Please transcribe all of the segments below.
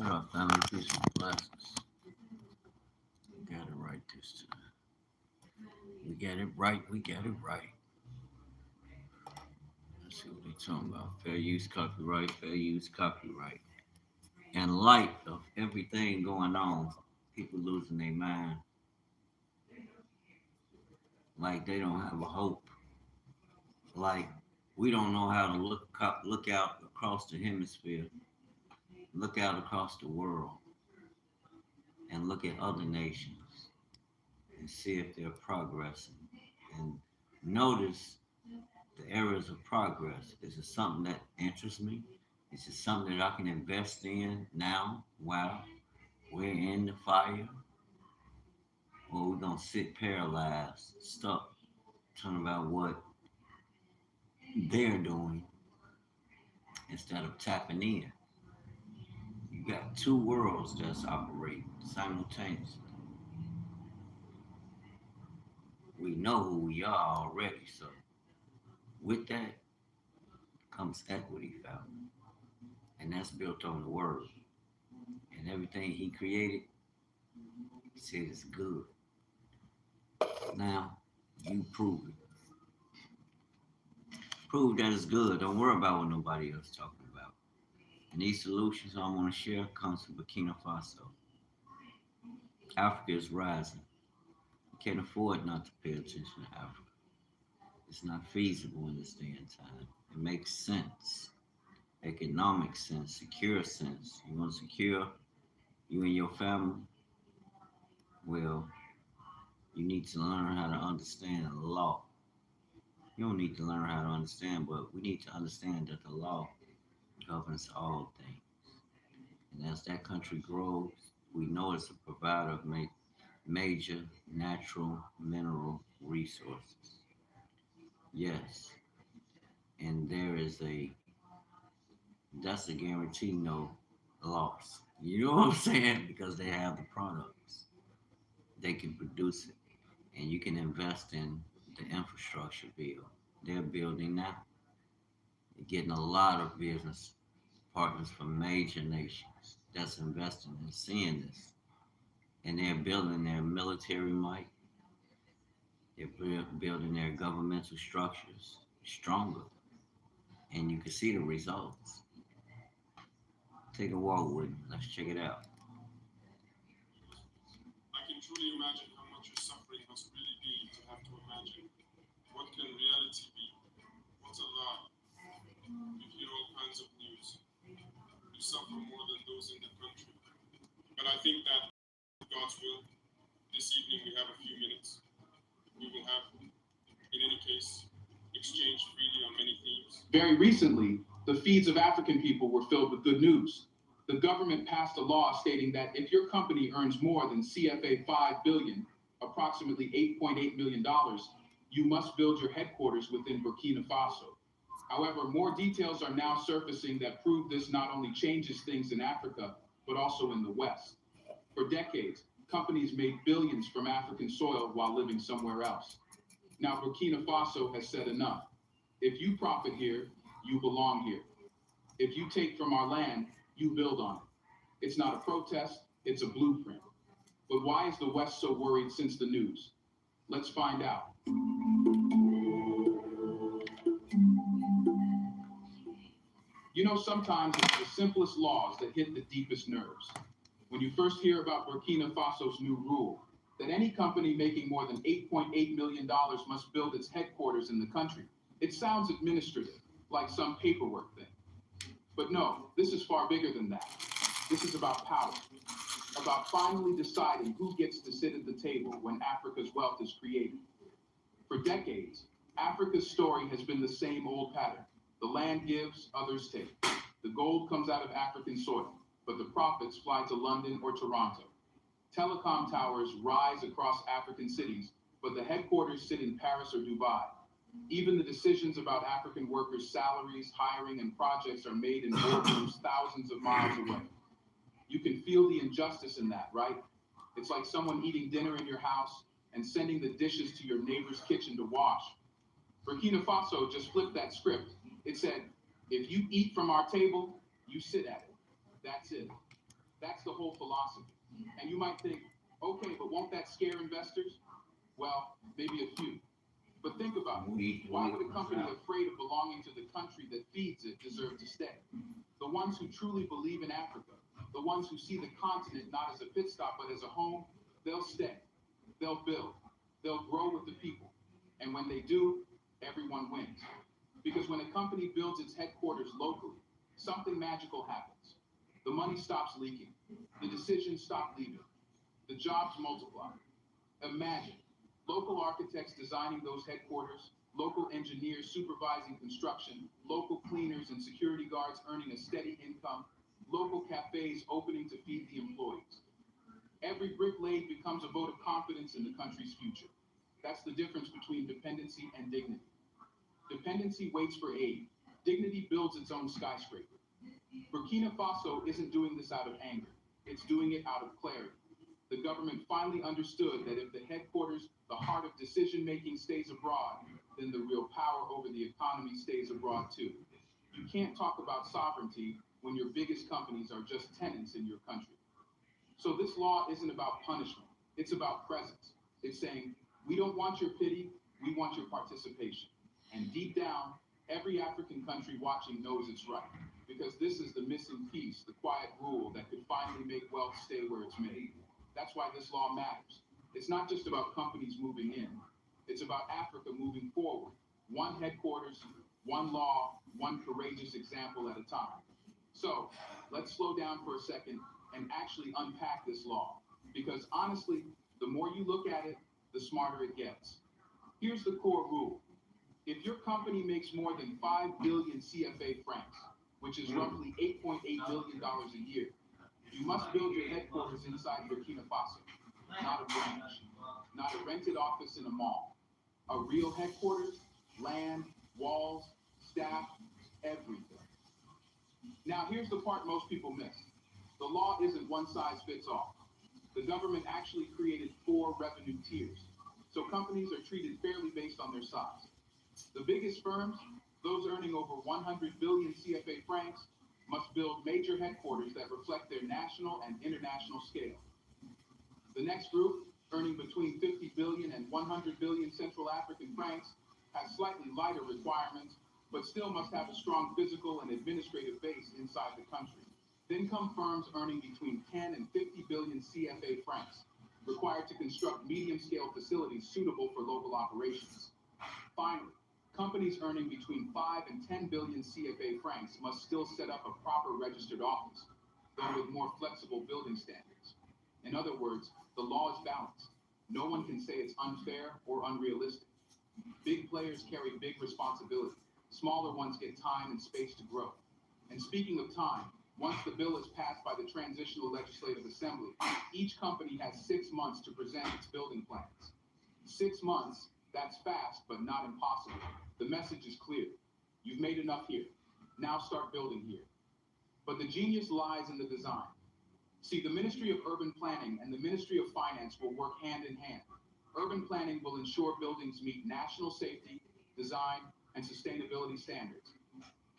What up, family? Peace and blessings. We got it right this time. We got it right. We got it right. Let's see what they talking about. Fair use, copyright. Fair use, copyright. In light of everything going on, people losing their mind, like they don't have a hope. Like we don't know how to look out across the hemisphere, look out across the world, and look at other nations and see if they're progressing and notice the areas of progress. Is it something that interests me? Is it something that I can invest in now while we're in the fire? Or we're gonna sit paralyzed, stuck, talking about what they're doing instead of tapping in. You got two worlds that's operating simultaneously. We know who we are already, so with that comes equity, family. And that's built on the word. And everything he created, he said it's good. Now, you prove it. Prove that it's good. Don't worry about what nobody else talking about. And these solutions I want to share comes from Burkina Faso. Africa is rising. You can't afford not to pay attention to Africa. It's not feasible in this day and time. It makes sense. Economic sense, secure sense. You want to secure you and your family? Well, you need to learn how to understand the law. You don't need to learn how to understand, but we need to understand that the law governs all things. And as that country grows, we know it's a provider of major natural mineral resources. Yes, and that's a guarantee no loss. You know what I'm saying? Because they have the products, they can produce it, and you can invest in the infrastructure bill. They're building now. They're getting a lot of business partners from major nations that's investing and seeing this. And they're building their military might, they're building their governmental structures stronger. And you can see the results. Take a walk with me. Let's check it out. I can truly imagine how much your suffering must really be to have to imagine. What can reality be? What's a lie? You hear all kinds of news. You suffer more than those in the country. But I think that God's will, this evening we have a few minutes. We will have, in any case, exchange freely on many themes. Very recently, the feeds of African people were filled with good news. The government passed a law stating that if your company earns more than CFA 5 billion, approximately $8.8 million, you must build your headquarters within Burkina Faso. However, more details are now surfacing that prove this not only changes things in Africa, but also in the West. For decades, companies made billions from African soil while living somewhere else. Now, Burkina Faso has said enough. If you profit here, you belong here. If you take from our land, you build on it. It's not a protest, it's a blueprint. But why is the West so worried since the news? Let's find out. You know, sometimes it's the simplest laws that hit the deepest nerves. When you first hear about Burkina Faso's new rule, that any company making more than $8.8 million must build its headquarters in the country, it sounds administrative, like some paperwork thing. But no, this is far bigger than that. This is about power, about finally deciding who gets to sit at the table when Africa's wealth is created. For decades, Africa's story has been the same old pattern. The land gives, others take. The gold comes out of African soil, but the profits fly to London or Toronto. Telecom towers rise across African cities, but the headquarters sit in Paris or Dubai. Even the decisions about African workers' salaries, hiring, and projects are made in boardrooms thousands of miles away. You can feel the injustice in that, right? It's like someone eating dinner in your house and sending the dishes to your neighbor's kitchen to wash. Burkina Faso just flipped that script. It said, if you eat from our table, you sit at it. That's it. That's the whole philosophy. And you might think, okay, but won't that scare investors? Well, maybe a few. But think about it. Why would a company afraid of belonging to the country that feeds it deserve to stay? The ones who truly believe in Africa, the ones who see the continent not as a pit stop but as a home, they'll stay. They'll build. They'll grow with the people. And when they do, everyone wins. Because when a company builds its headquarters locally, something magical happens. The money stops leaking. The decisions stop leaving. The jobs multiply. Imagine local architects designing those headquarters, local engineers supervising construction, local cleaners and security guards earning a steady income, local cafes opening to feed the employees. Every brick laid becomes a vote of confidence in the country's future. That's the difference between dependency and dignity. Dependency waits for aid. Dignity builds its own skyscraper. Burkina Faso isn't doing this out of anger. It's doing it out of clarity. The government finally understood that if the headquarters, the heart of decision-making stays abroad, then the real power over the economy stays abroad too. You can't talk about sovereignty when your biggest companies are just tenants in your country. So this law isn't about punishment. It's about presence. It's saying, we don't want your pity, we want your participation. And deep down, every African country watching knows it's right. Because this is the missing piece, the quiet rule that could finally make wealth stay where it's made. That's why this law matters. It's not just about companies moving in. It's about Africa moving forward. One headquarters, one law, one courageous example at a time. So let's slow down for a second and actually unpack this law. Because honestly, the more you look at it, the smarter it gets. Here's the core rule. If your company makes more than 5 billion CFA francs, which is roughly $8.8 billion a year, you must build your headquarters inside Burkina Faso, not a branch, not a rented office in a mall. A real headquarters, land, walls, staff, everything. Now here's the part most people miss. The law isn't one size fits all. The government actually created 4 revenue tiers, so companies are treated fairly based on their size. The biggest firms, those earning over 100 billion CFA francs, must build major headquarters that reflect their national and international scale. The next group, earning between 50 billion and 100 billion Central African francs, has slightly lighter requirements, but still must have a strong physical and administrative base inside the country. Then come firms earning between 10 and 50 billion CFA francs, required to construct medium-scale facilities suitable for local operations. Finally, companies earning between 5 and 10 billion CFA francs must still set up a proper registered office, though with more flexible building standards. In other words, the law is balanced. No one can say it's unfair or unrealistic. Big players carry big responsibility. Smaller ones get time and space to grow. And speaking of time, once the bill is passed by the Transitional Legislative Assembly, each company has 6 months to present its building plans. 6 months, that's fast, but not impossible. The message is clear. You've made enough here. Now start building here. But the genius lies in the design. See, the Ministry of Urban Planning and the Ministry of Finance will work hand in hand. Urban planning will ensure buildings meet national safety, design, and sustainability standards.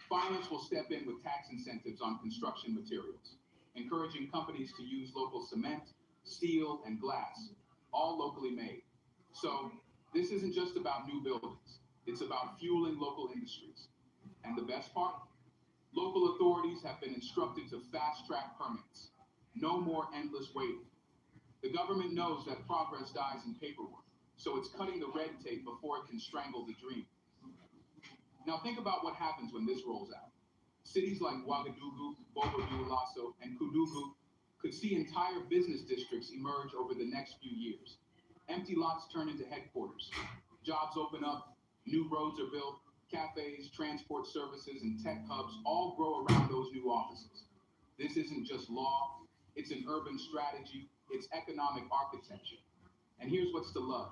Finance will step in with tax incentives on construction materials, encouraging companies to use local cement, steel, and glass, all locally made. So, this isn't just about new buildings. It's about fueling local industries. And the best part? Local authorities have been instructed to fast-track permits. No more endless waiting. The government knows that progress dies in paperwork, so it's cutting the red tape before it can strangle the dream. Now think about what happens when this rolls out. Cities like Ouagadougou, Bobo-Dioulasso, and Koudougou could see entire business districts emerge over the next few years. Empty lots turn into headquarters. Jobs open up, new roads are built, cafes, transport services, and tech hubs all grow around those new offices. This isn't just law, it's an urban strategy, it's economic architecture. And here's what's to love.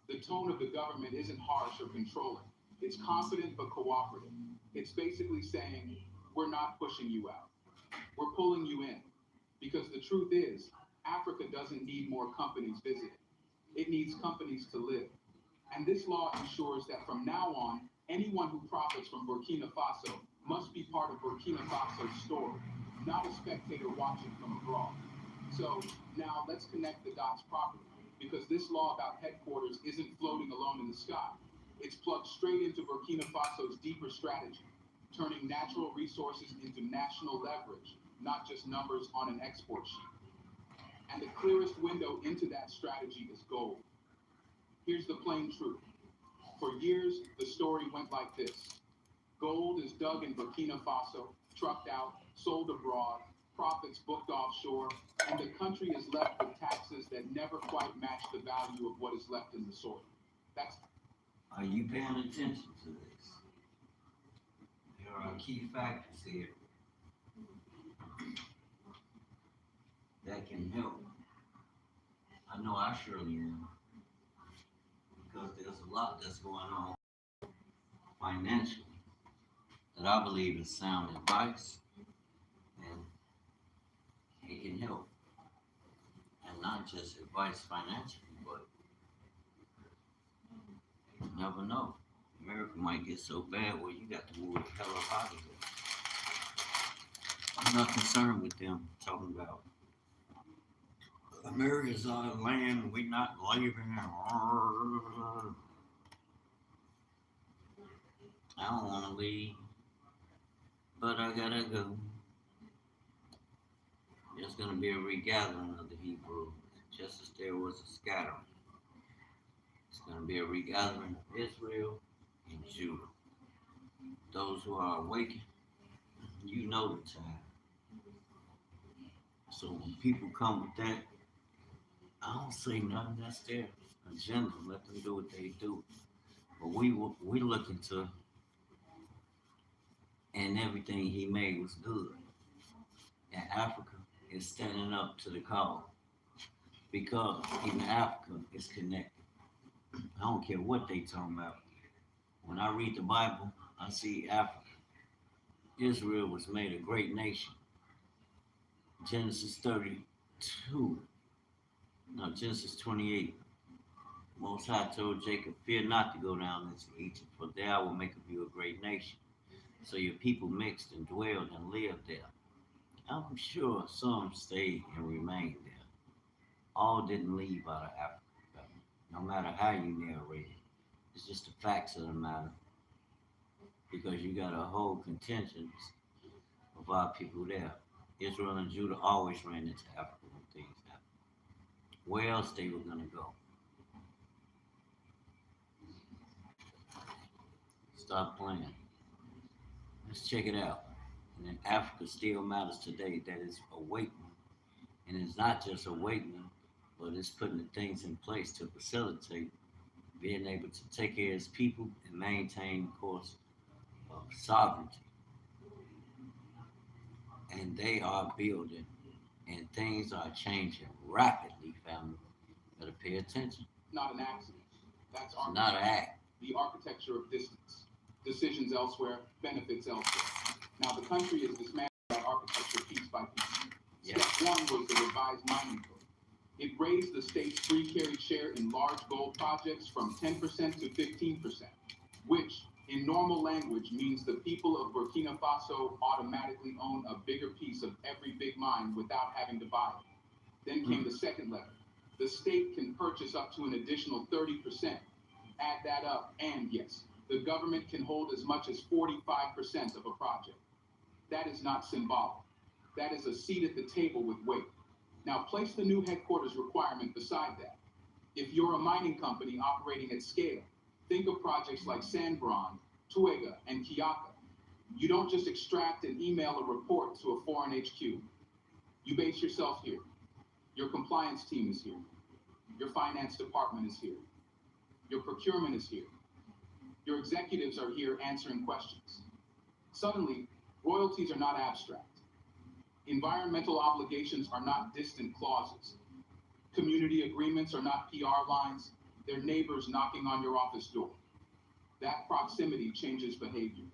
The tone of the government isn't harsh or controlling. It's confident but cooperative. It's basically saying, we're not pushing you out. We're pulling you in. Because the truth is, Africa doesn't need more companies visiting. It needs companies to live. And this law ensures that from now on, anyone who profits from Burkina Faso must be part of Burkina Faso's story. not a spectator watching from abroad. So now let's connect the dots properly, because this law about headquarters isn't floating alone in the sky. It's plugged straight into Burkina Faso's deeper strategy, turning natural resources into national leverage, not just numbers on an export sheet. And the clearest window into that strategy is gold. Here's the plain truth. For years, the story went like this. Gold is dug in Burkina Faso, trucked out, sold abroad, profits booked offshore, and the country is left with taxes that never quite match the value of what is left in the soil. Are you paying attention to this? There are key factors here that can help. I know I surely am, because there's a lot that's going on financially that I believe is sound advice, and it can help. And not just advice financially, but you never know. America might get so bad where you got to move the hell up out of here. I'm not concerned with them talking about America's our land, we not leaving. I don't want to leave, but I gotta go. There's gonna be a regathering of the Hebrews, just as there was a scattering. It's gonna be a regathering of Israel and Judah. Those who are awakened, you know the time. So when people come with that, I don't say nothing. That's their agenda. Let them do what they do. But we look into, and everything he made was good. And Africa is standing up to the call, because even Africa is connected. I don't care what they talking about. When I read the Bible, I see Africa. Israel was made a great nation. Genesis 32. No, Genesis 28. Most High told Jacob, fear not to go down into Egypt, for there I will make of you a great nation. So your people mixed and dwelled and lived there. I'm sure some stayed and remained there. All didn't leave out of Africa, no matter how you narrate it. It's just the facts of the matter. Because you got a whole contingent of our people there. Israel and Judah always ran into Africa when things happened. Where else they were gonna go? Stop playing. Let's check it out. And then Africa still matters today. That is awakening. And it's not just awakening, but it's putting the things in place to facilitate being able to take care of its people and maintain the course of sovereignty. And they are building, and things are changing rapidly, family. Better pay attention. Not an accident. That's It's not an act. the architecture of distance. Decisions elsewhere, benefits elsewhere. Now the country is dismantling that architecture piece by piece. Yeah. Step one was the revised mining code. It raised the state's free carry share in large gold projects from 10% to 15%, which in normal language means the people of Burkina Faso automatically own a bigger piece of every big mine without having to buy it. Then came the second level. The state can purchase up to an additional 30%. Add that up, and yes, the government can hold as much as 45% of a project. That is not symbolic. That is a seat at the table with weight. Now place the new headquarters requirement beside that. If you're a mining company operating at scale, think of projects like Sanbron, Tuega, and Kiaka. You don't just extract and email a report to a foreign HQ. You base yourself here. Your compliance team is here. Your finance department is here. Your procurement is here. Your executives are here answering questions. Suddenly, royalties are not abstract. Environmental obligations are not distant clauses. Community agreements are not PR lines. They're neighbors knocking on your office door. That proximity changes behavior.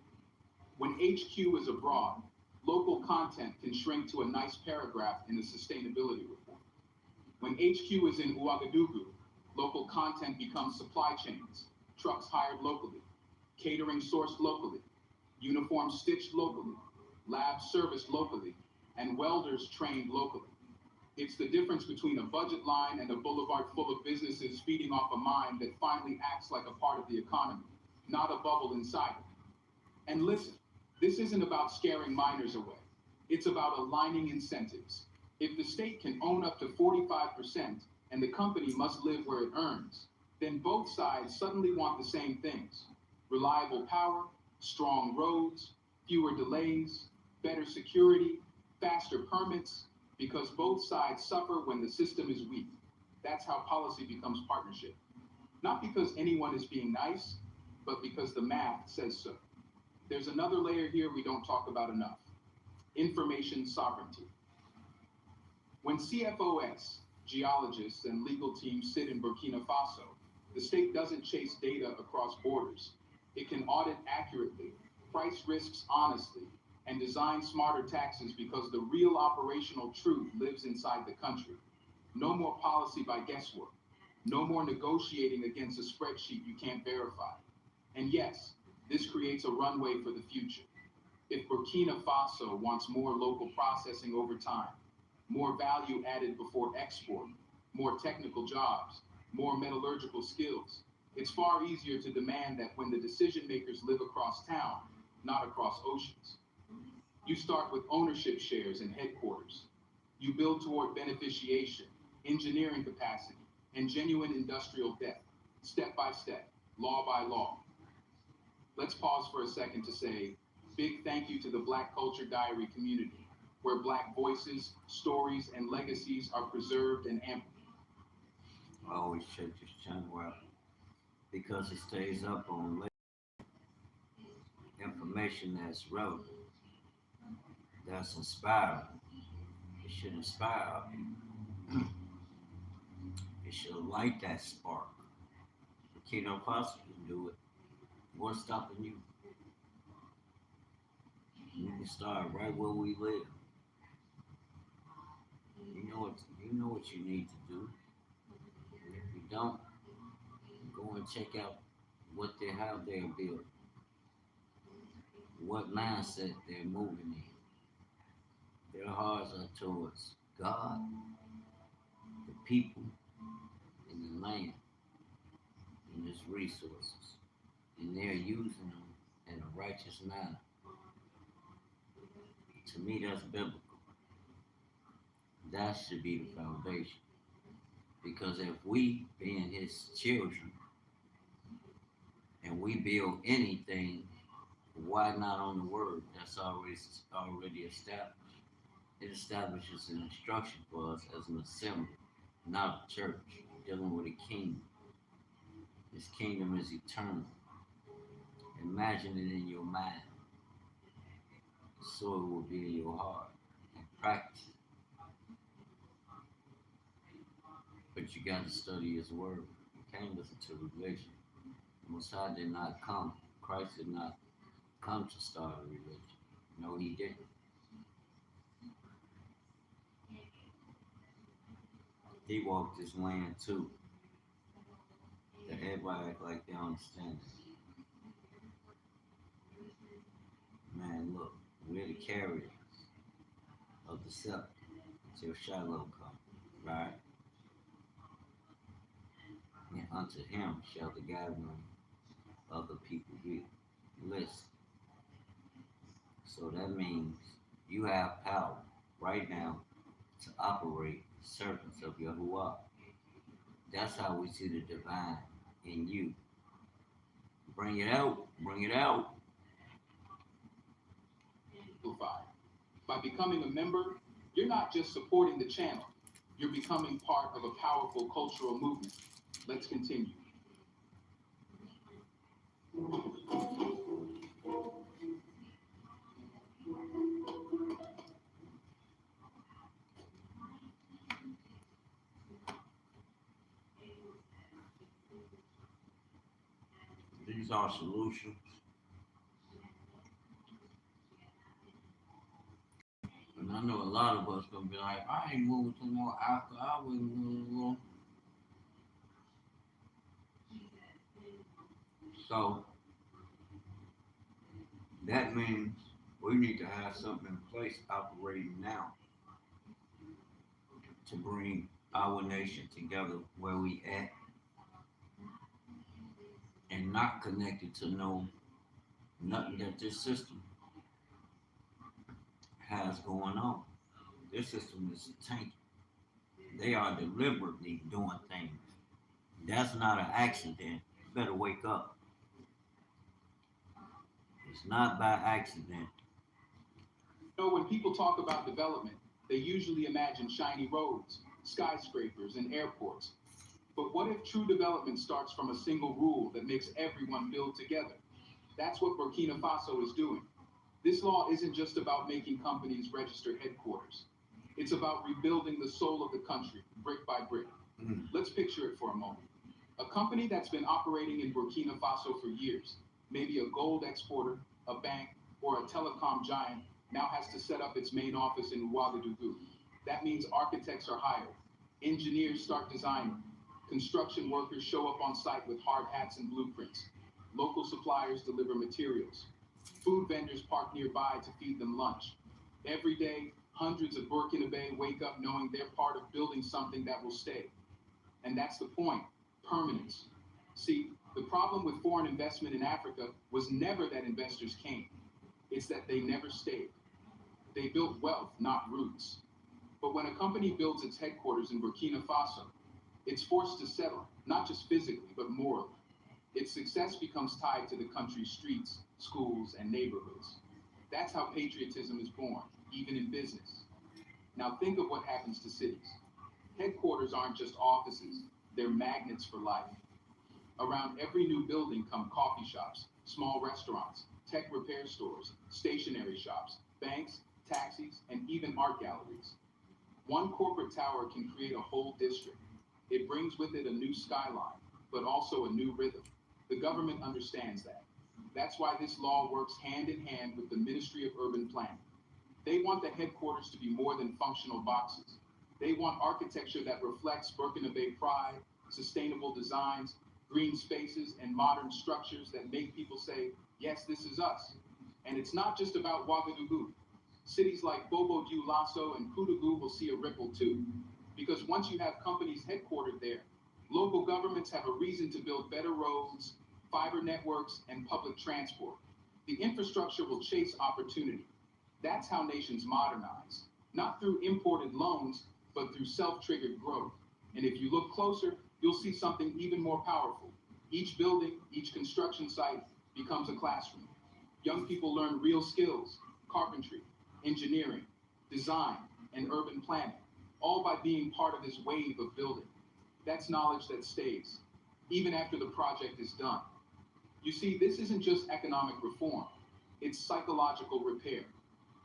When HQ is abroad, local content can shrink to a nice paragraph in a sustainability report. When HQ is in Ouagadougou, local content becomes supply chains, trucks hired locally, catering sourced locally, uniforms stitched locally, labs serviced locally, and welders trained locally. It's the difference between a budget line and a boulevard full of businesses feeding off a mine that finally acts like a part of the economy, not a bubble inside it. And listen, this isn't about scaring miners away. It's about aligning incentives. If the state can own up to 45% and the company must live where it earns, then both sides suddenly want the same things: reliable power, strong roads, fewer delays, better security, faster permits, because both sides suffer when the system is weak. That's how policy becomes partnership. Not because anyone is being nice, but because the math says so. There's another layer here we don't talk about enough: information sovereignty. When CFOs, geologists, and legal teams sit in Burkina Faso, the state doesn't chase data across borders. It can audit accurately, price risks honestly, and design smarter taxes because the real operational truth lives inside the country. No more policy by guesswork. No more negotiating against a spreadsheet you can't verify. And yes, this creates a runway for the future. If Burkina Faso wants more local processing over time, more value added before export, more technical jobs, more metallurgical skills, it's far easier to demand that when the decision makers live across town, not across oceans. You start with ownership shares in headquarters. You build toward beneficiation, engineering capacity, and genuine industrial depth, step by step, law by law. Let's pause for a second to say big thank you to the Black Culture Diary community, where Black voices, stories, and legacies are preserved and amplified. I always check this channel out because it stays up on information that's relevant, that's inspiring. It should inspire people. It should light that spark. Burkina Faso can do it. What's stopping you? You can start right where we live. You know what you need to do. And if you don't, go and check out how they're built, what mindset they're moving in. Their hearts are towards God, the people, and the land, and its resources. And they're using them in a righteous manner. To me, that's biblical. That should be the foundation. Because if we, being his children, and we build anything, why not on the word that's already established? It establishes an instruction for us as an assembly, not a church, dealing with a kingdom. This kingdom is eternal. Imagine it in your mind, so it will be in your heart, and practice it. But you got to study his word. You can't listen to religion. The Messiah did not come. Christ did not come to start a religion. No, he didn't. He walked this land too. That everybody act like they understand it. Man, look, we're the carriers of the scepter until Shiloh comes, right? And unto him shall the gathering of the people be. Listen. So that means you have power right now to operate servants of Yahuwah. That's how we see the divine in you. Bring it out. Bring it out. By becoming a member, you're not just supporting the channel, you're becoming part of a powerful cultural movement. Let's continue. These are solutions. And I know a lot of us gonna be like, I ain't moving to more Africa. I wouldn't move. So that means We need to have something in place operating now to bring our nation together where we at and not connected to nothing that this system has going on. This system is tainted. They are deliberately doing things. That's not an accident. You better wake up. It's not by accident. You know, when people talk about development, they usually imagine shiny roads, skyscrapers, and airports. But what if true development starts from a single rule that makes everyone build together? That's what Burkina Faso is doing. This law isn't just about making companies register headquarters. It's about rebuilding the soul of the country, brick by brick. Let's picture it for a moment. A company that's been operating in Burkina Faso for years, maybe a gold exporter, a bank, or a telecom giant, now has to set up its main office in Ouagadougou. That means architects are hired, engineers start designing, construction workers show up on site with hard hats and blueprints, local suppliers deliver materials, food vendors park nearby to feed them lunch. Every day, hundreds of Burkinabe wake up knowing they're part of building something that will stay. And that's the point, permanence. See, the problem with foreign investment in Africa was never that investors came. It's that they never stayed. They built wealth, not roots. But when a company builds its headquarters in Burkina Faso, it's forced to settle, not just physically, but morally. Its success becomes tied to the country's streets, schools, and neighborhoods. That's how patriotism is born, even in business. Now think of what happens to cities. Headquarters aren't just offices, they're magnets for life. Around every new building come coffee shops, small restaurants, tech repair stores, stationery shops, banks, taxis, and even art galleries. One corporate tower can create a whole district. It brings with it a new skyline, but also a new rhythm. The government understands that. That's why this law works hand in hand with the Ministry of Urban Planning. They want the headquarters to be more than functional boxes. They want architecture that reflects Burkinabe pride, sustainable designs, green spaces, and modern structures that make people say, yes, this is us. And it's not just about Ouagadougou. Cities like Bobo Dioulasso and Koudougou will see a ripple too. Because once you have companies headquartered there, local governments have a reason to build better roads, fiber networks, and public transport. The infrastructure will chase opportunity. That's how nations modernize, not through imported loans, but through self-triggered growth. And if you look closer, you'll see something even more powerful. Each building, each construction site becomes a classroom. Young people learn real skills, carpentry, engineering, design, and urban planning, all by being part of this wave of building. That's knowledge that stays, even after the project is done. You see, this isn't just economic reform, it's psychological repair.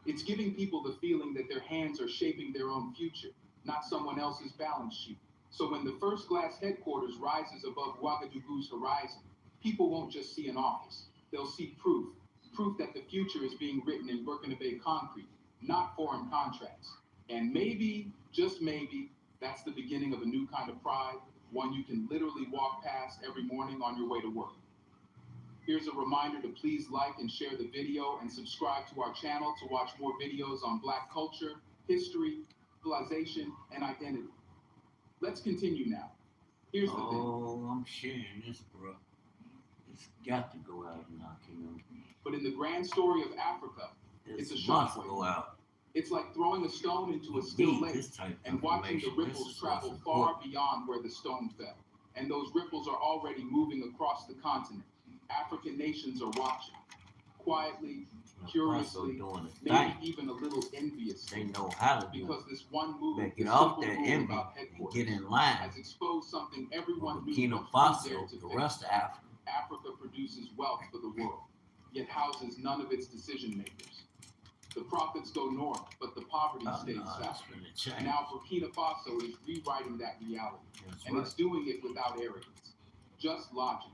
It's giving people the feeling that their hands are shaping their own future, not someone else's balance sheet. So when the first glass headquarters rises above Ouagadougou's horizon, people won't just see an office. They'll see proof that the future is being written in Burkinabe concrete, not foreign contracts. And maybe, just maybe, that's the beginning of a new kind of pride, one you can literally walk past every morning on your way to work. Here's a reminder to please like and share the video and subscribe to our channel to watch more videos on Black culture, history, civilization, and identity. Let's continue now. Here's the thing. Oh, I'm sharing this, bro. It's got to go out now, Kingdom. But in the grand story of Africa, it's a must shockwave. go out. It's like throwing a stone into a still Need lake this type of and watching the information. This ripples is travel what's far important. beyond where the stone fell. And those ripples are already moving across the continent. African nations are watching, quietly, curiously, Doing a maybe thing. even a little enviously. They know how to do Because it. this one move, Better this get off simple that rule envy about and headquarters, get in line. has exposed something everyone knew Burkina but who dared Faso, to the face. rest of Africa. Africa produces wealth for the world, yet houses none of its decision makers. The profits go north, but the poverty stays south. And now Burkina Faso is rewriting that reality, and it's doing it without arrogance, just logic.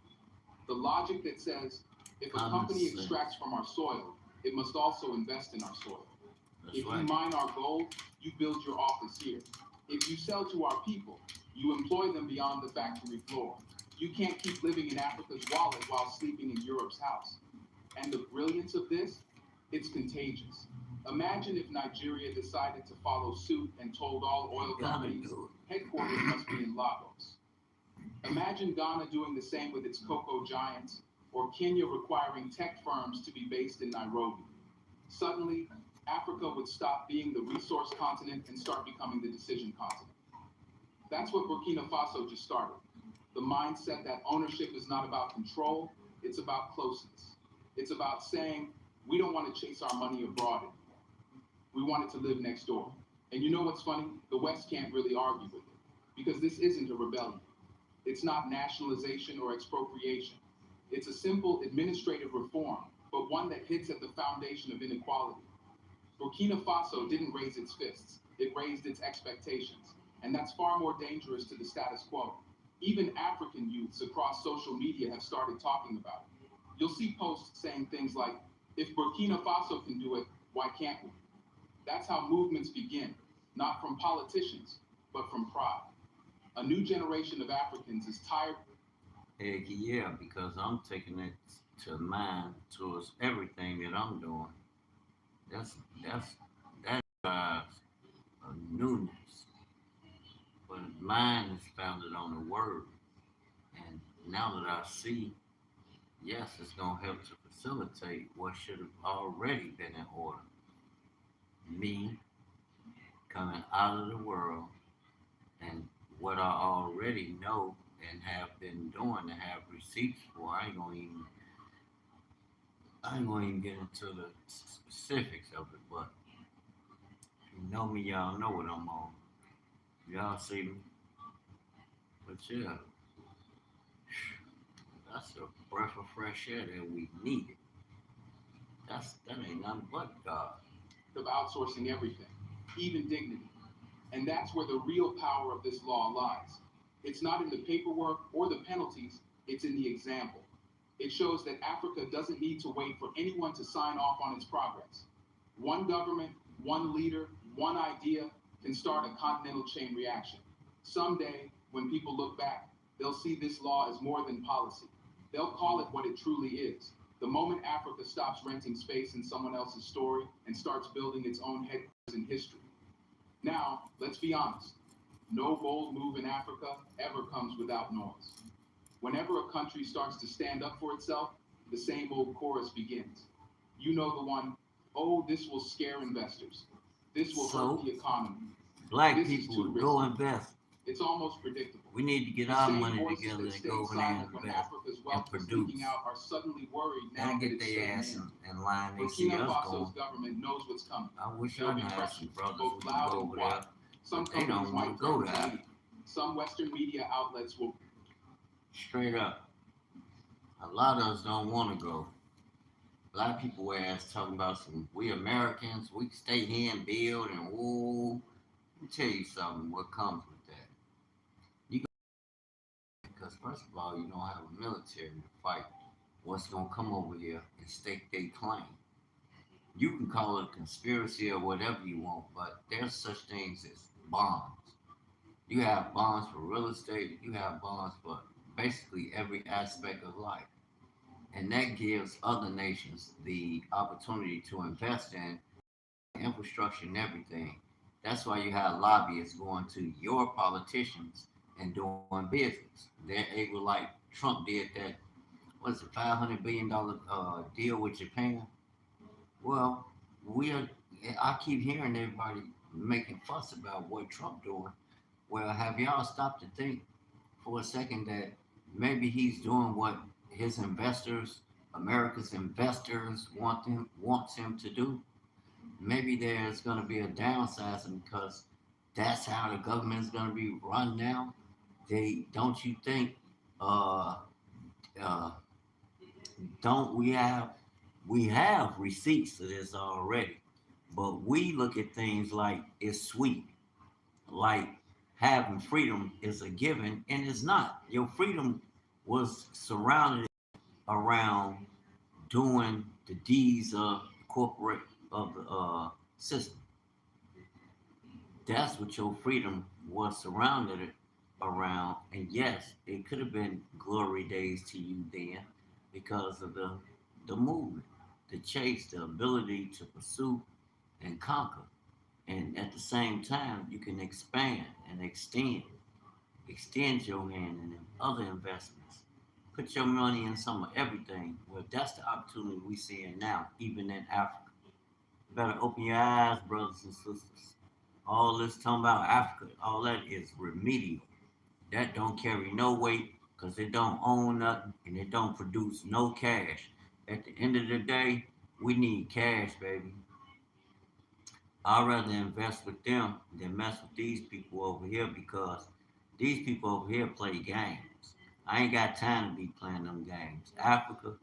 The logic that says, if a company extracts from our soil, it must also invest in our soil. If you mine our gold, you build your office here. If you sell to our people, you employ them beyond the factory floor. You can't keep living in Africa's wallet while sleeping in Europe's house. And the brilliance of this, It's contagious. Imagine if Nigeria decided to follow suit and told all oil Gotta companies do headquarters must be in Lagos. Imagine Ghana doing the same with its cocoa giants, or Kenya requiring tech firms to be based in Nairobi. Suddenly, Africa would stop being the resource continent and start becoming the decision continent. That's what Burkina Faso just started. The mindset that ownership is not about control, it's about closeness. It's about saying, we don't want to chase our money abroad anymore. We want it to live next door. And you know what's funny? The West can't really argue with it, because this isn't a rebellion. It's not nationalization or expropriation. It's a simple administrative reform, but one that hits at the foundation of inequality. Burkina Faso didn't raise its fists, it raised its expectations. And that's far more dangerous to the status quo. Even African youths across social media have started talking about it. You'll see posts saying things like, if Burkina Faso can do it, why can't we? That's how movements begin, not from politicians, but from pride. A new generation of Africans is tired. Heck yeah, because I'm taking it to mine towards everything that I'm doing. That's that drives a newness. But mine is founded on the word. And now that I see, yes, it's gonna help to facilitate what should have already been in order. Me coming out of the world and what I already know and have been doing and have receipts for. I ain't gonna even get into the specifics of it, but if you know me, y'all know what I'm on. Y'all see me. But yeah, that's a breath of fresh air that we needed. That ain't nothing but God. Of outsourcing everything, even dignity. And that's where the real power of this law lies. It's not in the paperwork or the penalties, it's in the example. It shows that Africa doesn't need to wait for anyone to sign off on its progress. One government, one leader, one idea can start a continental chain reaction. Someday, when people look back, they'll see this law as more than policy. They'll call it what it truly is. The moment Africa stops renting space in someone else's story and starts building its own headquarters in history. Now, let's be honest. No bold move in Africa ever comes without noise. Whenever a country starts to stand up for itself, the same old chorus begins. You know the one, oh, this will scare investors. This will So, hurt the economy. Black This is people too go risky. invest. It's almost predictable. We need to get The our same money voices together that and stayed go over there and silent when invest Africa's and wealth was produce. leaking out are suddenly worried now And that get it's their staying ass in. in line. They see Burkina us Faso's going. government knows what's coming. I wish There'll I be had pressure, some brothers who both could loud go and over there, quiet. Some but they companies don't want might to go threaten to there. leave. Some Western media outlets will. Straight up. A lot of us don't want to go. A lot of people were ass talking about some, we Americans, we can stay here and build and whoa. Let me tell you something, what comes with that. You go, because first of all, you don't have a military to fight what's gonna come over here and stake their claim. You can call it a conspiracy or whatever you want, but there's such things as bonds. You have bonds for real estate, you have bonds for basically every aspect of life. And that gives other nations the opportunity to invest in infrastructure and everything. That's why you have lobbyists going to your politicians and doing business. They're able, like Trump did that, what is it, $500 billion deal with Japan? Well, we are. I keep hearing everybody making fuss about what Trump doing. Well, have y'all stopped to think for a second that maybe he's doing what his investors, America's investors, wants him to do? Maybe there's going to be a downsizing because that's how the government is going to be run now. They don't you think? Uh, uh, don't we have receipts of this already? But we look at things like it's sweet, like having freedom is a given, and it's not. Your freedom was surrounded around doing the deeds of corporate of the system. That's what your freedom was surrounded around. And yes, it could have been glory days to you then because of the movement. the chase, the ability to pursue and conquer. And at the same time, you can expand and extend your hand in other investments. Put your money in some of everything. Well, that's the opportunity we see in now, even in Africa. You better open your eyes, brothers and sisters. All this talking about Africa, all that is remedial. That don't carry no weight because it don't own nothing and it don't produce no cash. At the end of the day, we need cash, baby. I'd rather invest with them than mess with these people over here because these people over here play games. I ain't got time to be playing them games. Africa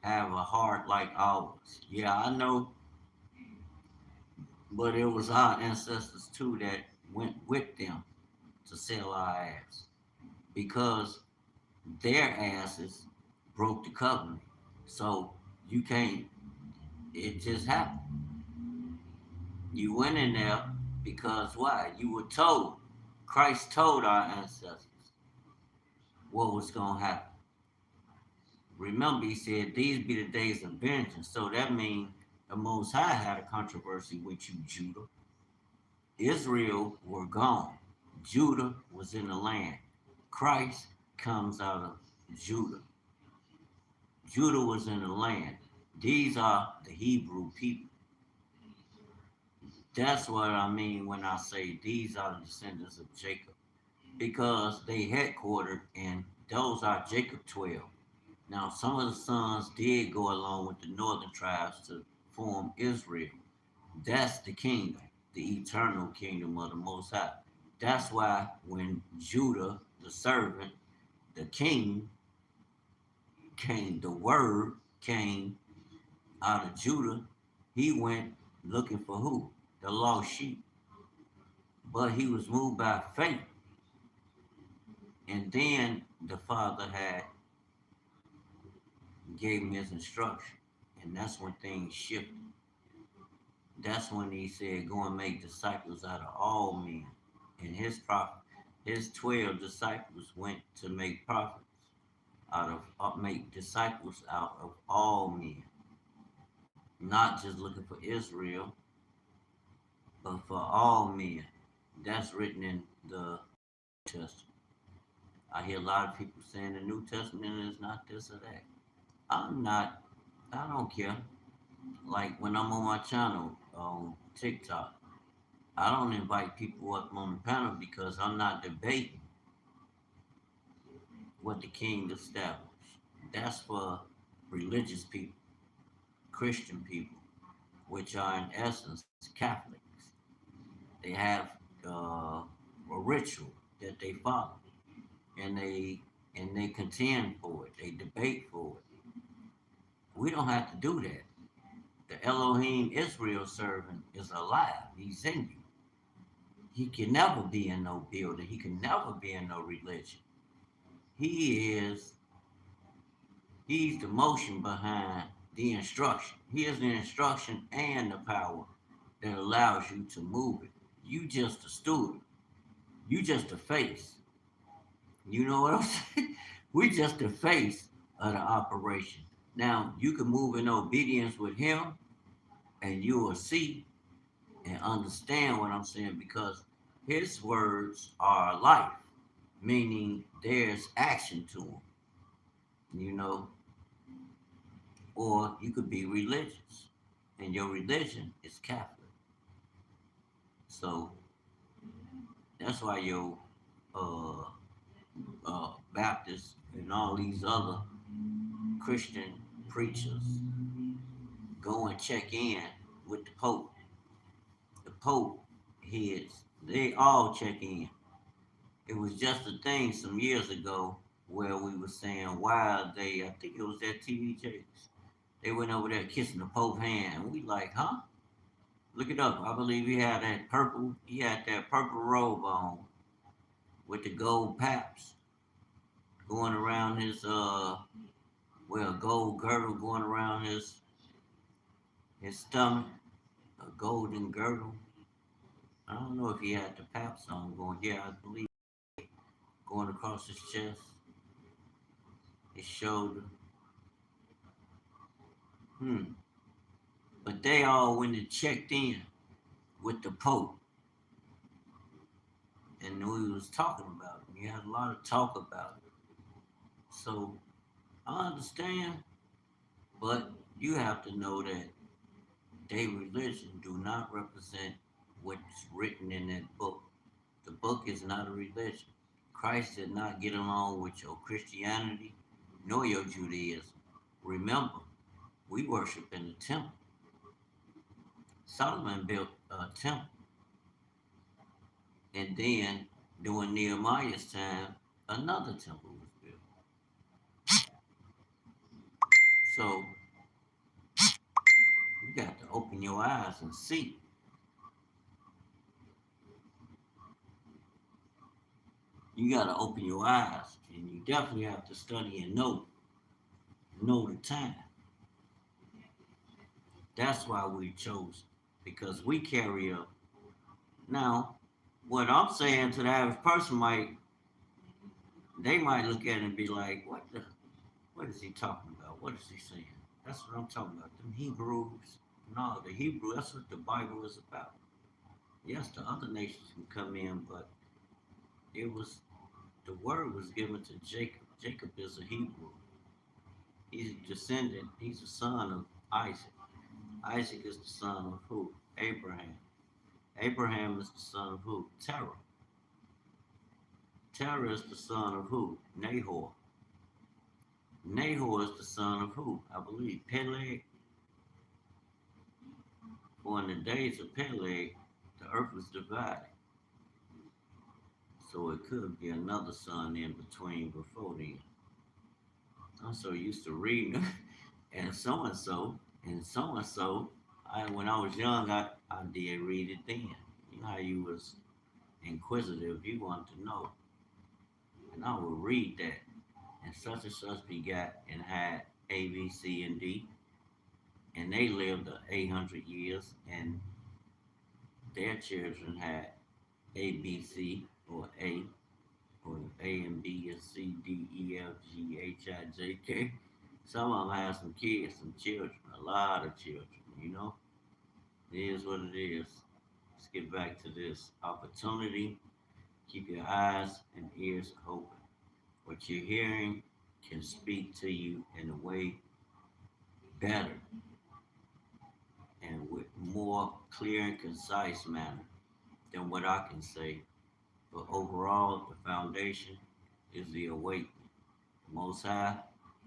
have a heart like ours. Yeah, I know, but it was our ancestors too that went with them to sell our ass because their asses broke the covenant. So you can't, it just happened. You went in there because why? You were told. Christ told our ancestors what was going to happen. Remember, he said, these be the days of vengeance. So that means the Most High had a controversy with you, Judah. Israel were gone. Judah was in the land. Christ comes out of Judah. Judah was in the land. These are the Hebrew people. That's what I mean when I say these are the descendants of Jacob. Because they headquartered in those are Jacob 12. Now some of the sons did go along with the northern tribes to form Israel. That's the kingdom, the eternal kingdom of the Most High. That's why when Judah, the servant, the king, came, the word came out of Judah, he went looking for who? The lost sheep. But he was moved by faith. And then the father had gave him his instruction. And that's when things shifted. That's when he said, go and make disciples out of all men. And his 12 disciples went to make prophets out of make disciples out of all men. Not just looking for Israel, but for all men. That's written in the Testament. I hear a lot of people saying the New Testament is not this or that. I'm not, I don't care. Like when I'm on my channel on TikTok, I don't invite people up on the panel because I'm not debating what the king established. That's for religious people, Christian people, which are in essence Catholics. They have a ritual that they follow, and they contend for it. They debate for it. We don't have to do that. The Elohim Israel servant is alive. He's in you. He can never be in no building. He can never be in no religion. He's the motion behind the instruction. He is the instruction and the power that allows you to move it. You just a steward. You just a face. You know what I'm saying? We just the face of the operation. Now you can move in obedience with him and you will see and understand what I'm saying because his words are life, meaning there's action to them, you know, or you could be religious and your religion is Catholic. So that's why your uh, Baptists and all these other Christian preachers go and check in with the Pope. The Pope heads, they all check in. It was just a thing some years ago where we were saying why they, I think it was that TV Jakes, they went over there kissing the Pope hand. And we like, huh? Look it up. I believe he had that purple robe on with the gold paps going around his, gold girdle going around his stomach, a golden girdle. I don't know if he had the paps on going, yeah, I believe going across his chest, his shoulder. Hmm. But they all went and checked in with the Pope, and we was talking about it. We had a lot of talk about it. So I understand, but you have to know that their religion do not represent what's written in that book. The book is not a religion. Christ did not get along with your Christianity nor your Judaism. Remember, we worship in the temple. Solomon built a temple, and then during Nehemiah's time, another temple was built. So you got to open your eyes and see. You got to open your eyes, and you definitely have to study and know the time. That's why we chose, because we carry a. Now, what I'm saying to the average person they might look at it and be like, what is he talking about? What is he saying? That's what I'm talking about. Them Hebrews. No, the Hebrew, that's what the Bible is about. Yes, the other nations can come in, but it was, the word was given to Jacob. Jacob is a Hebrew. He's a descendant, he's the son of Isaac. Isaac is the son of who? Abraham. Abraham is the son of who? Terah. Terah is the son of who? Nahor. Nahor is the son of who? I believe Peleg. For in the days of Peleg, the earth was divided. So it could be another son in between before then. I'm so used to reading and so and so and so and so. When I was young, I did read it then. You know how you was inquisitive, you wanted to know. And I would read that. And such begat and had A, B, C, and D. And they lived 800 years, and their children had A, B, C, or A and B and C, D, E, F, G, H, I, J, K. Some of them have some kids, some children, a lot of children, you know? It is what it is. Let's get back to this opportunity. Keep your eyes and ears open. What you're hearing can speak to you in a way better and with more clear and concise manner than what I can say. But overall, the foundation is the awakening. Most High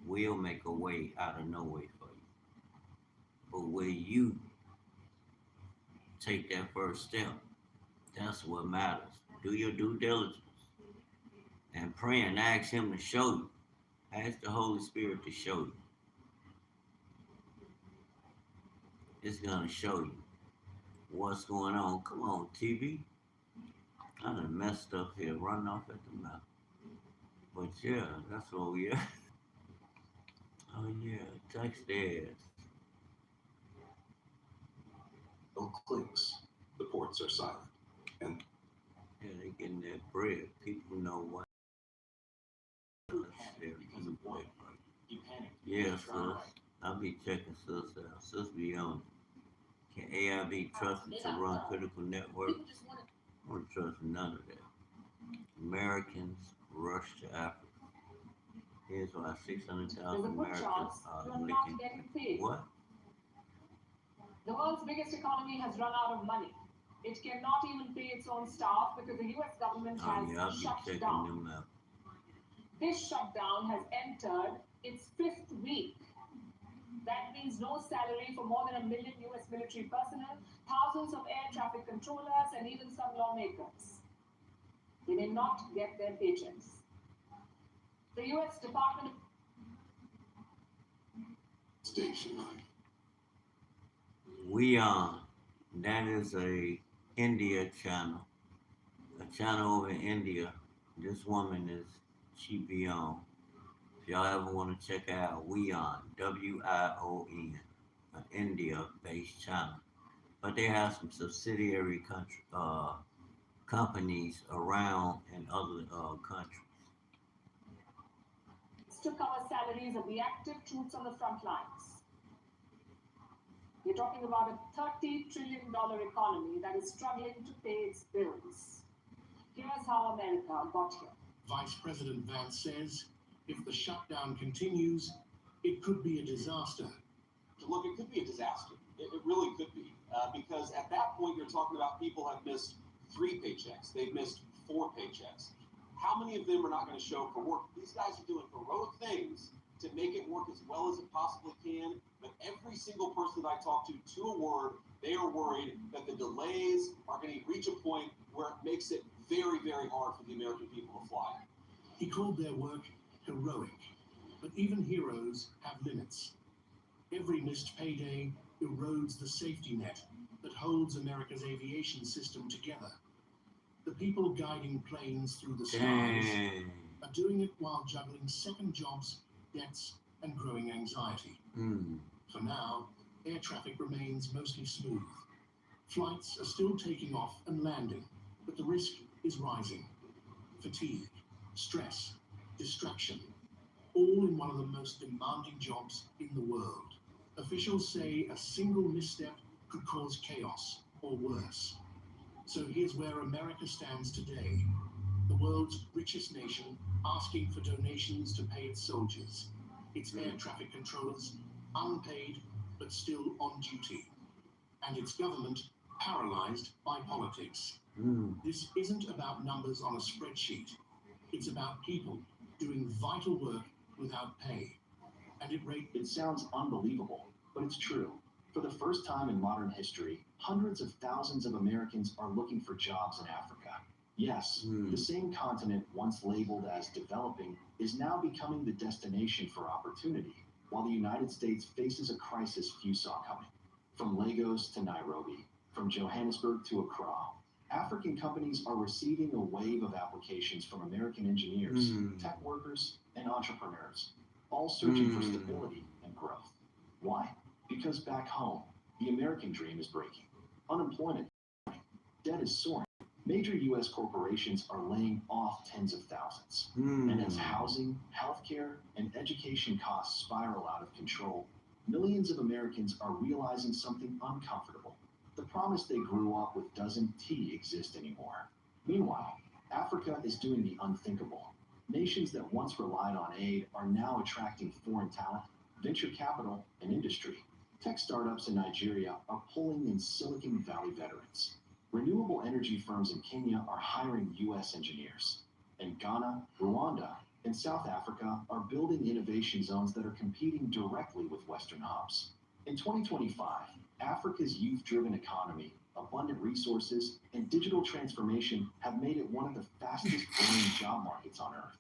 will make a way out of no way for you. But will you take that first step? That's what matters. Do your due diligence and pray and ask Him to show you. Ask the Holy Spirit to show you. It's going to show you what's going on. Come on, TV. I done messed up here, running off at the mouth. But yeah, that's what we are. Oh yeah, text theirs. No clicks. The ports are silent. And Yeah, they getting that bread. People know what. Because of what? You panic. Yeah, sis. I'll be checking sis out. Sis be on. Can AI be trusted to run critical networks? I don't trust none of that. Americans rush to Africa. Here's why 600,000 Americans are you're not licking. getting paid. What? The world's biggest economy has run out of money. It cannot even pay its own staff because the US government Oh has yeah, I'll be shut checking down. them out. This shutdown has entered its 5th week. That means no salary for more than 1 million US military personnel, thousands of air traffic controllers, and even some lawmakers. They may not get their paychecks. The US Department station. We that is a India channel, a channel over in India. This woman she be on. If y'all ever want to check her out, WION, WION, an India-based channel. But they have some subsidiary companies around in other countries. to cover salaries of the active troops on the front lines. You're talking about a $30 trillion economy that is struggling to pay its bills. Here's how America got here. Vice President Vance says if the shutdown continues, it could be a disaster. Look, it could be a disaster. It really could be. Because at that point, you're talking about people have missed 3 paychecks. They've missed 4 paychecks. How many of them are not going to show for work? These guys are doing heroic things to make it work as well as it possibly can. But every single person that I talk to a word, they are worried that the delays are going to reach a point where it makes it very, very hard for the American people to fly. He called their work heroic, but even heroes have limits. Every missed payday erodes the safety net that holds America's aviation system together. The people guiding planes through the skies are doing it while juggling second jobs, debts, and growing anxiety. For now, air traffic remains mostly smooth. Flights are still taking off and landing, but the risk is rising. Fatigue, stress, distraction, all in one of the most demanding jobs in the world. Officials say a single misstep could cause chaos or worse. So here's where America stands today, the world's richest nation asking for donations to pay its soldiers, its air traffic controllers, unpaid but still on duty, and its government paralyzed by politics. This isn't about numbers on a spreadsheet. It's about people doing vital work without pay. And It sounds unbelievable, but it's true. For the first time in modern history, hundreds of thousands of Americans are looking for jobs in Africa. Yes, the same continent once labeled as developing is now becoming the destination for opportunity, while the United States faces a crisis few saw coming. From Lagos to Nairobi, from Johannesburg to Accra, African companies are receiving a wave of applications from American engineers, tech workers, and entrepreneurs, all searching for stability and growth. Why? Because back home, the American dream is breaking. Unemployment is soaring. Debt is soaring. Major U.S. corporations are laying off tens of thousands. And as housing, healthcare, and education costs spiral out of control, millions of Americans are realizing something uncomfortable. The promise they grew up with doesn't exist anymore. Meanwhile, Africa is doing the unthinkable. Nations that once relied on aid are now attracting foreign talent, venture capital, and industry. Tech startups in Nigeria are pulling in Silicon Valley veterans. Renewable energy firms in Kenya are hiring U.S. engineers. And Ghana, Rwanda, and South Africa are building innovation zones that are competing directly with Western hubs. In 2025, Africa's youth-driven economy, abundant resources, and digital transformation have made it one of the fastest-growing job markets on Earth.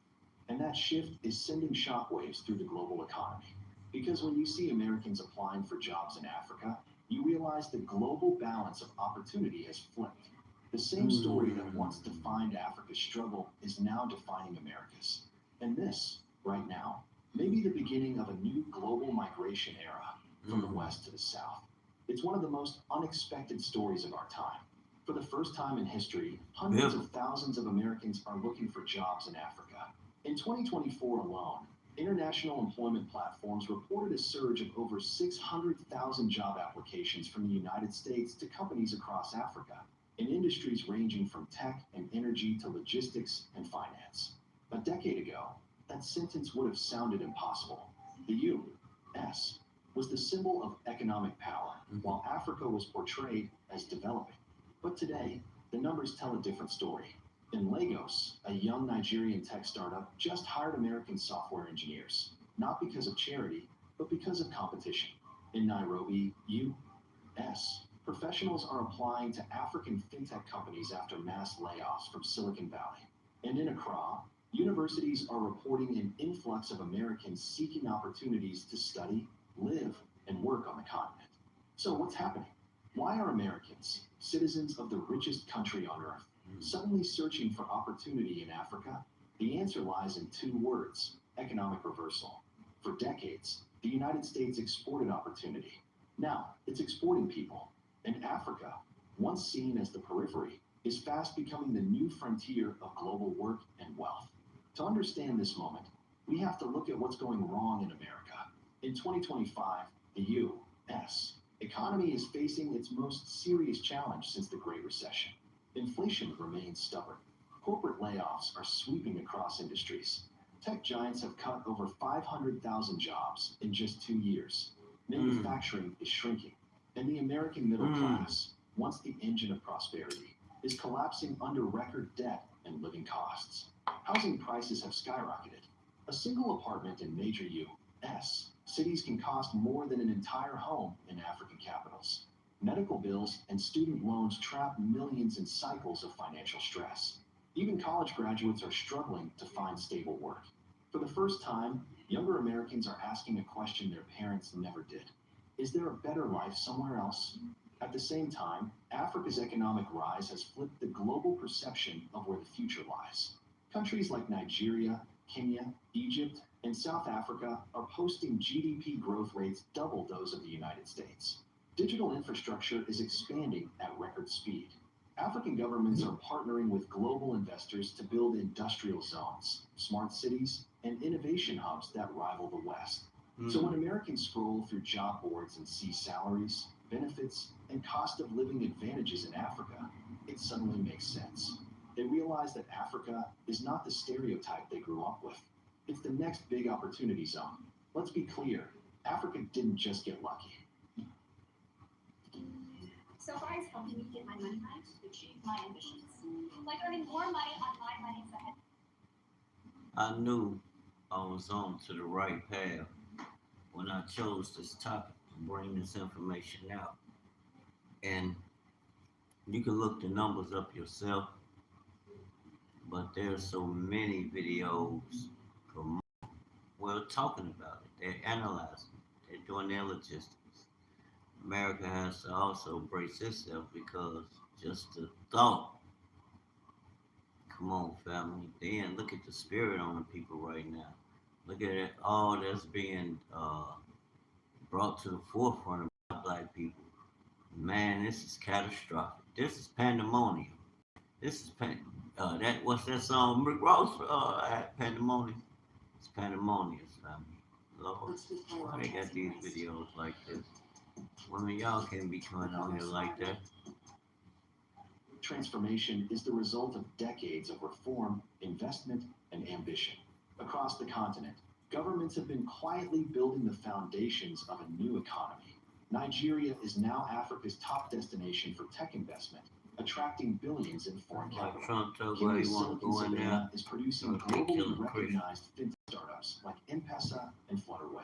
And that shift is sending shockwaves through the global economy. Because when you see Americans applying for jobs in Africa, you realize the global balance of opportunity has flipped. The same story that once defined Africa's struggle is now defining America's. And this, right now, may be the beginning of a new global migration era from the West to the South. It's one of the most unexpected stories of our time. For the first time in history, hundreds of thousands of Americans are looking for jobs in Africa. In 2024 alone, international employment platforms reported a surge of over 600,000 job applications from the United States to companies across Africa, in industries ranging from tech and energy to logistics and finance. A decade ago, that sentence would have sounded impossible. The U.S. was the symbol of economic power, while Africa was portrayed as developing. But today, the numbers tell a different story. In Lagos, a young Nigerian tech startup just hired American software engineers, not because of charity, but because of competition. In Nairobi, U.S. professionals are applying to African fintech companies after mass layoffs from Silicon Valley. And in Accra, universities are reporting an influx of Americans seeking opportunities to study, live, and work on the continent. So what's happening? Why are Americans, citizens of the richest country on earth, suddenly searching for opportunity in Africa? The answer lies in 2 words: economic reversal. For decades, the United States exported opportunity. Now, it's exporting people. And Africa, once seen as the periphery, is fast becoming the new frontier of global work and wealth. To understand this moment, we have to look at what's going wrong in America. In 2025, the U.S. economy is facing its most serious challenge since the Great Recession. Inflation remains stubborn. Corporate layoffs are sweeping across industries. Tech giants have cut over 500,000 jobs in just 2 years. Manufacturing is shrinking, and the American middle class, once the engine of prosperity, is collapsing under record debt and living costs. Housing prices have skyrocketed. A single apartment in major U.S. cities can cost more than an entire home in African capitals. Medical bills and student loans trap millions in cycles of financial stress. Even college graduates are struggling to find stable work. For the first time, younger Americans are asking a question their parents never did. Is there a better life somewhere else? At the same time, Africa's economic rise has flipped the global perception of where the future lies. Countries like Nigeria, Kenya, Egypt, and South Africa are posting GDP growth rates double those of the United States. Digital infrastructure is expanding at record speed. African governments are partnering with global investors to build industrial zones, smart cities, and innovation hubs that rival the West. So when Americans scroll through job boards and see salaries, benefits, and cost of living advantages in Africa, it suddenly makes sense. They realize that Africa is not the stereotype they grew up with. It's the next big opportunity zone. Let's be clear, Africa didn't just get lucky. SoFi is helping me get my money right to achieve my ambitions, like earning more money on my money side. I knew I was on to the right path when I chose this topic to bring this information out. And you can look the numbers up yourself, but there's so many videos from talking about it. They're analyzing, they're doing their logistics. America has to also brace itself because just the thought, come on family, then look at the spirit on the people right now. Look at it, all that's being brought to the forefront of black people. Man, this is catastrophic. This is pandemonium. This is what's that song Rick Ross had, Pandemonium? It's pandemonium, family. Lord, why they got these videos like this? Women, y'all can't be coming on here like that. Transformation is the result of decades of reform, investment, and ambition. Across the continent, governments have been quietly building the foundations of a new economy. Nigeria is now Africa's top destination for tech investment, attracting billions in foreign Like capital. Trump told Kenya's where he want to Silicon go in there. Savannah is producing They globally killing Chris. recognized fintech startups like M-Pesa and Flutterwave.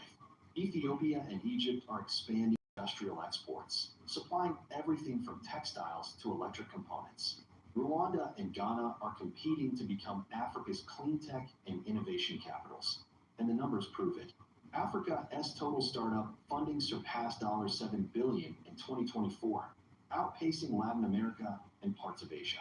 Ethiopia and Egypt are expanding industrial exports, supplying everything from textiles to electric components. Rwanda and Ghana are competing to become Africa's clean tech and innovation capitals, and the numbers prove it. Africa's total startup funding surpassed $7 billion in 2024, outpacing Latin America and parts of Asia.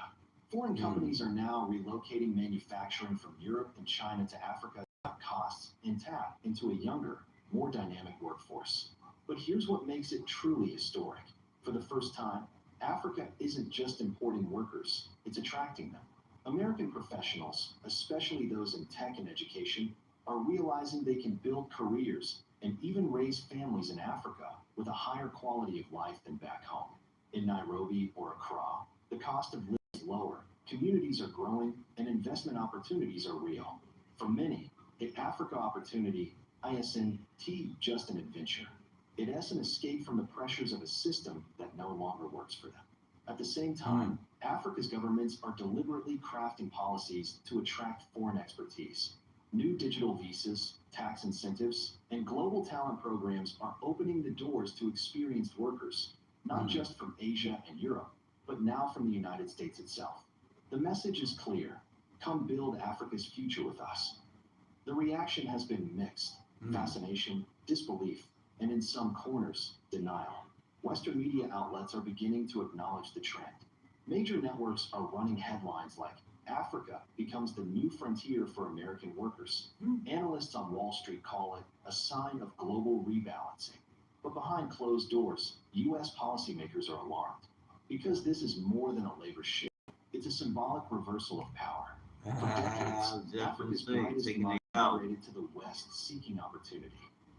Foreign companies are now relocating manufacturing from Europe and China to Africa to cut costs and tap into a younger, more dynamic workforce. But here's what makes it truly historic. For the first time, Africa isn't just importing workers, it's attracting them. American professionals, especially those in tech and education, are realizing they can build careers and even raise families in Africa with a higher quality of life than back home. In Nairobi or Accra, the cost of living is lower, communities are growing, and investment opportunities are real. For many, the Africa opportunity isn't just an adventure. It is an escape from the pressures of a system that no longer works for them. At the same time, Africa's governments are deliberately crafting policies to attract foreign expertise. New digital visas, tax incentives, and global talent programs are opening the doors to experienced workers, not just from Asia and Europe, but now from the United States itself. The message is clear: come build Africa's future with us. The reaction has been mixed: fascination, disbelief, and in some corners, denial. Western media outlets are beginning to acknowledge the trend. Major networks are running headlines like Africa becomes the new frontier for American workers. Analysts on Wall Street call it a sign of global rebalancing. But behind closed doors, U.S. policymakers are alarmed. Because this is more than a labor shift, it's a symbolic reversal of power. For decades, Africa's brightest minds migrated to the West seeking opportunity.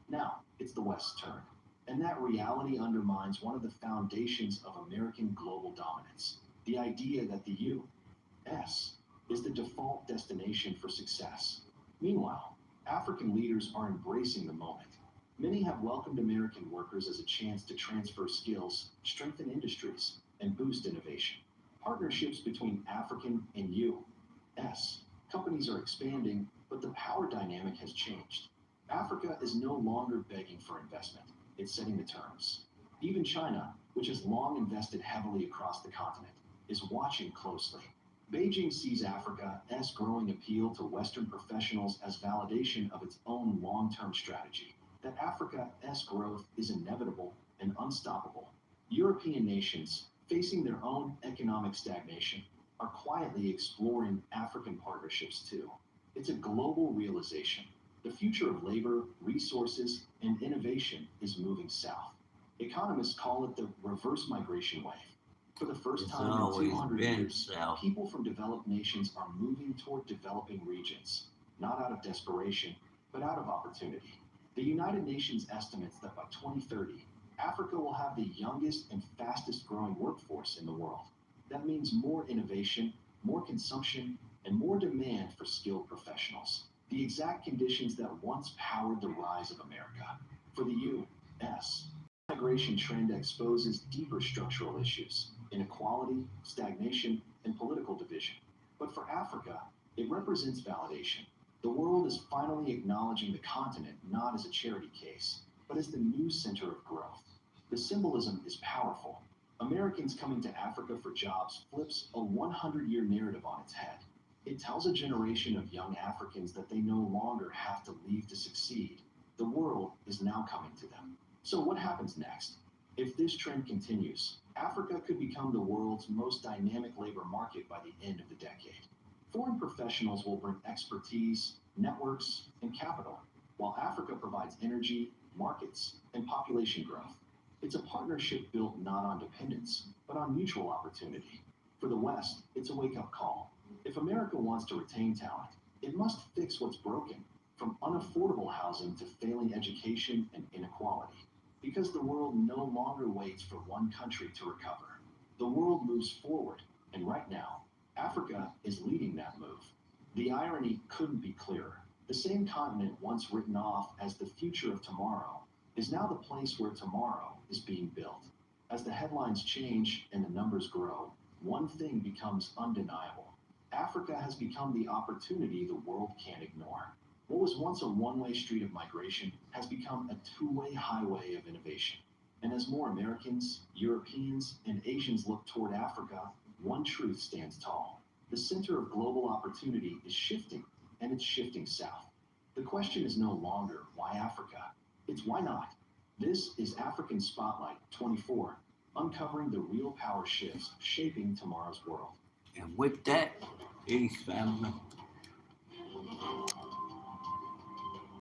Now, it's the West's turn. And that reality undermines one of the foundations of American global dominance, the idea that the U.S. is the default destination for success. Meanwhile, African leaders are embracing the moment. Many have welcomed American workers as a chance to transfer skills, strengthen industries, and boost innovation. Partnerships between African and U.S. companies are expanding, but the power dynamic has changed. Africa is no longer begging for investment, it's setting the terms. Even China, which has long invested heavily across the continent, is watching closely. Beijing sees Africa's growing appeal to Western professionals as validation of its own long-term strategy, that Africa's growth is inevitable and unstoppable. European nations, facing their own economic stagnation, are quietly exploring African partnerships too. It's a global realization. The future of labor, resources, and innovation is moving south. Economists call it the reverse migration wave. For the first It's time in always 200 been years, south. people from developed nations are moving toward developing regions, not out of desperation, but out of opportunity. The United Nations estimates that by 2030, Africa will have the youngest and fastest growing workforce in the world. That means more innovation, more consumption, and more demand for skilled professionals. The exact conditions that once powered the rise of America. For the U.S., the migration trend exposes deeper structural issues: inequality, stagnation, and political division. But for Africa, it represents validation. The world is finally acknowledging the continent not as a charity case, but as the new center of growth. The symbolism is powerful. Americans coming to Africa for jobs flips a 100-year narrative on its head. It tells a generation of young Africans that they no longer have to leave to succeed. The world is now coming to them. So what happens next? If this trend continues, Africa could become the world's most dynamic labor market by the end of the decade. Foreign professionals will bring expertise, networks, and capital, while Africa provides energy, markets, and population growth. It's a partnership built not on dependence, but on mutual opportunity. For the West, it's a wake-up call. If America wants to retain talent, it must fix what's broken, from unaffordable housing to failing education and inequality. Because the world no longer waits for one country to recover. The world moves forward, and right now, Africa is leading that move. The irony couldn't be clearer. The same continent once written off as the future of tomorrow is now the place where tomorrow is being built. As the headlines change and the numbers grow, one thing becomes undeniable. Africa has become the opportunity the world can't ignore. What was once a one-way street of migration has become a two-way highway of innovation. And as more Americans, Europeans, and Asians look toward Africa, one truth stands tall. The center of global opportunity is shifting, and it's shifting south. The question is no longer, why Africa? It's why not? This is African Spotlight 24, uncovering the real power shifts shaping tomorrow's world. And with that, peace, family.